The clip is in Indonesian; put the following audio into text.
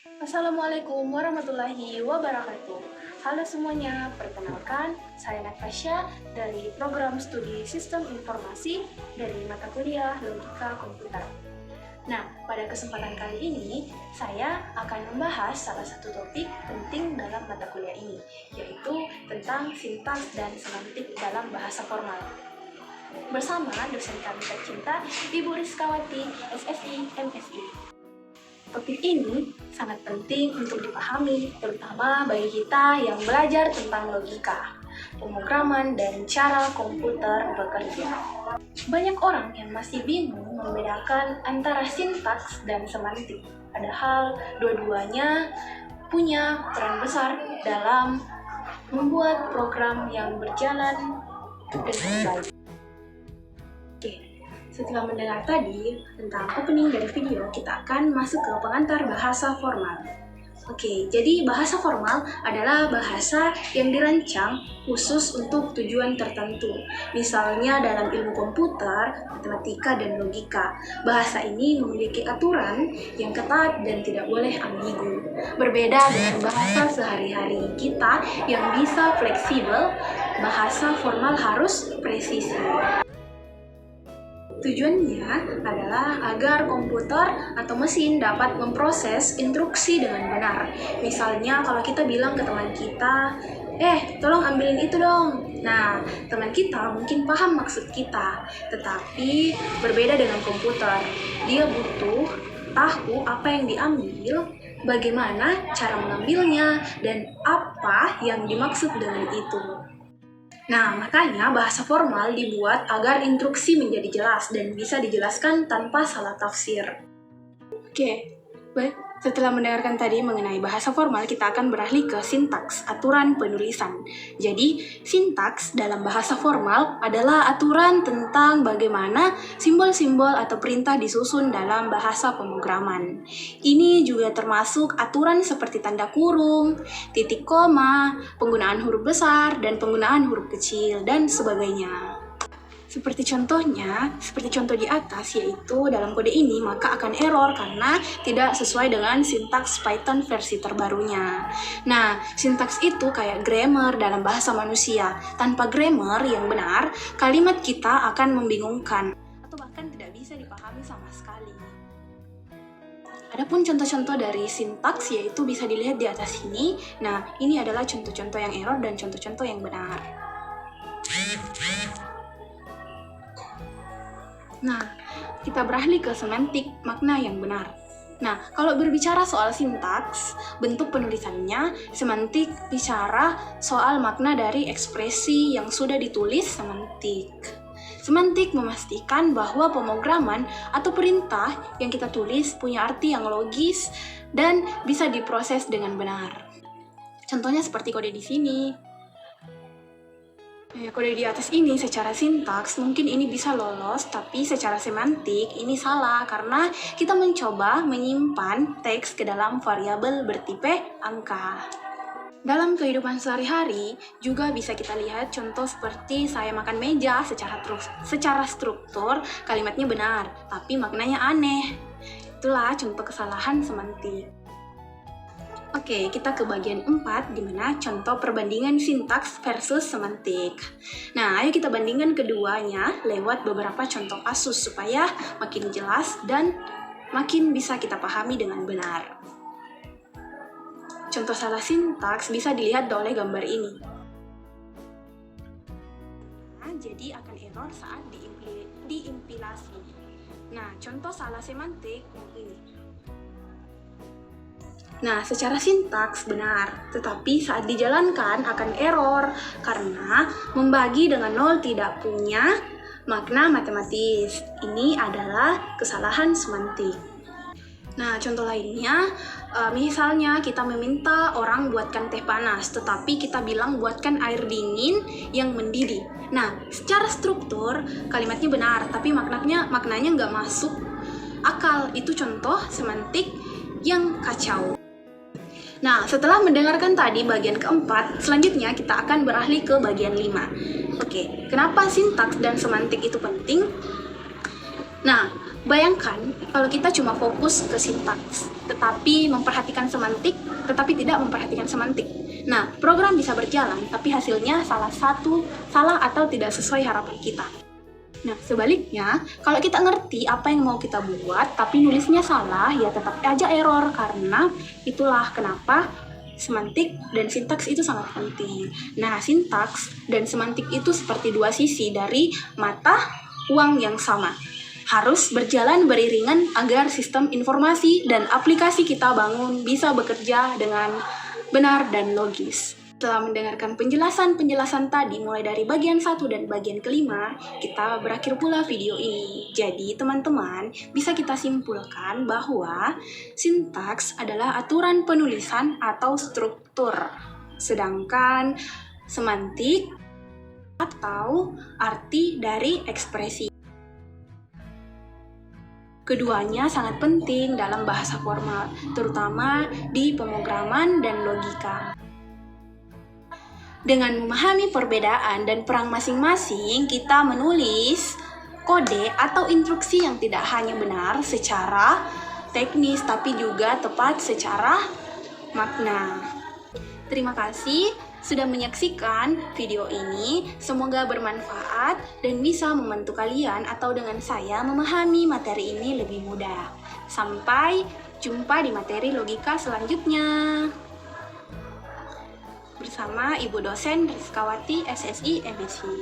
Assalamualaikum warahmatullahi wabarakatuh. Halo semuanya, perkenalkan saya Natasha dari program studi Sistem Informasi dari mata kuliah Logika Komputer. Nah, pada kesempatan kali ini saya akan membahas salah satu topik penting dalam mata kuliah ini, yaitu tentang sintaks dan semantik dalam bahasa formal. Bersama dosen kami tercinta, Ibu Rizkawati, SSI, MSI. Topik ini sangat penting untuk dipahami, terutama bagi kita yang belajar tentang logika, pemrograman, dan cara komputer bekerja. Banyak orang yang masih bingung membedakan antara sintaks dan semantik, padahal dua-duanya punya peran besar dalam membuat program yang berjalan dengan baik. Oke, setelah mendengar tadi tentang opening dari video, kita akan masuk ke pengantar bahasa formal. Oke, jadi bahasa formal adalah bahasa yang dirancang khusus untuk tujuan tertentu. Misalnya dalam ilmu komputer, matematika, dan logika. Bahasa ini memiliki aturan yang ketat dan tidak boleh ambigu. Berbeda dengan bahasa sehari-hari kita yang bisa fleksibel, bahasa formal harus presisi. Tujuannya adalah agar komputer atau mesin dapat memproses instruksi dengan benar. Misalnya kalau kita bilang ke teman kita, tolong ambilin itu dong. Nah, teman kita mungkin paham maksud kita, tetapi berbeda dengan komputer. Dia butuh tahu apa yang diambil, bagaimana cara mengambilnya, dan apa yang dimaksud dengan itu. Nah, makanya bahasa formal dibuat agar instruksi menjadi jelas dan bisa dijelaskan tanpa salah tafsir. Oke, baik. Setelah mendengarkan tadi mengenai bahasa formal, kita akan beralih ke sintaks, aturan penulisan. Jadi, sintaks dalam bahasa formal adalah aturan tentang bagaimana simbol-simbol atau perintah disusun dalam bahasa pemrograman. Ini juga termasuk aturan seperti tanda kurung, titik koma, penggunaan huruf besar, dan penggunaan huruf kecil, dan sebagainya. Seperti contoh di atas, yaitu dalam kode ini maka akan error karena tidak sesuai dengan sintaks Python versi terbarunya. Nah, sintaks itu kayak grammar dalam bahasa manusia. Tanpa grammar yang benar, kalimat kita akan membingungkan atau bahkan tidak bisa dipahami sama sekali. Adapun contoh-contoh dari sintaks yaitu bisa dilihat di atas ini. Nah, ini adalah contoh-contoh yang error dan contoh-contoh yang benar. Nah, kita beralih ke semantik, makna yang benar. Nah, kalau berbicara soal sintaks, bentuk penulisannya, semantik bicara soal makna dari ekspresi yang sudah ditulis semantik. Semantik memastikan bahwa pemrograman atau perintah yang kita tulis punya arti yang logis dan bisa diproses dengan benar. Contohnya seperti kode di sini. Kode di atas ini secara sintaks mungkin ini bisa lolos, tapi secara semantik ini salah karena kita mencoba menyimpan teks ke dalam variabel bertipe angka. Dalam kehidupan sehari-hari juga bisa kita lihat contoh seperti saya makan meja. Secara struktur kalimatnya benar, tapi maknanya aneh. Itulah contoh kesalahan semantik. Oke, kita ke bagian 4, di mana contoh perbandingan sintaks versus semantik. Nah, ayo kita bandingkan keduanya lewat beberapa contoh kasus supaya makin jelas dan makin bisa kita pahami dengan benar. Contoh salah sintaks bisa dilihat oleh gambar ini. Nah, jadi akan error saat diimpilasi. Nah, contoh salah semantik ini. Nah, secara sintaks benar, tetapi saat dijalankan akan error karena membagi dengan 0 tidak punya makna matematis. Ini adalah kesalahan semantik. Nah, contoh lainnya, misalnya kita meminta orang buatkan teh panas, tetapi kita bilang buatkan air dingin yang mendidih. Nah, secara struktur kalimatnya benar, tapi maknanya nggak masuk akal. Itu contoh semantik yang kacau. Nah, setelah mendengarkan tadi bagian keempat, selanjutnya kita akan beralih ke bagian 5. Oke, kenapa sintaks dan semantik itu penting? Nah, bayangkan kalau kita cuma fokus ke sintaks, tetapi memperhatikan semantik, tetapi tidak memperhatikan semantik. Nah, program bisa berjalan, tapi hasilnya salah atau tidak sesuai harapan kita. Nah, sebaliknya, kalau kita ngerti apa yang mau kita buat, tapi nulisnya salah, ya tetap aja error, karena itulah kenapa semantik dan sintaks itu sangat penting. Nah, sintaks dan semantik itu seperti dua sisi dari mata uang yang sama. Harus berjalan beriringan agar sistem informasi dan aplikasi kita bangun bisa bekerja dengan benar dan logis. Setelah mendengarkan penjelasan tadi mulai dari bagian 1 dan bagian kelima, kita berakhir pula video ini. Jadi teman-teman, bisa kita simpulkan bahwa sintaks adalah aturan penulisan atau struktur. Sedangkan semantik atau arti dari ekspresi. Keduanya sangat penting dalam bahasa formal, terutama di pemrograman dan logika. Dengan memahami perbedaan dan peran masing-masing, kita menulis kode atau instruksi yang tidak hanya benar secara teknis, tapi juga tepat secara makna. Terima kasih sudah menyaksikan video ini. Semoga bermanfaat dan bisa membantu kalian atau dengan saya memahami materi ini lebih mudah. Sampai jumpa di materi logika selanjutnya. Bersama Ibu Dosen Rizkawati, SSI, MSI.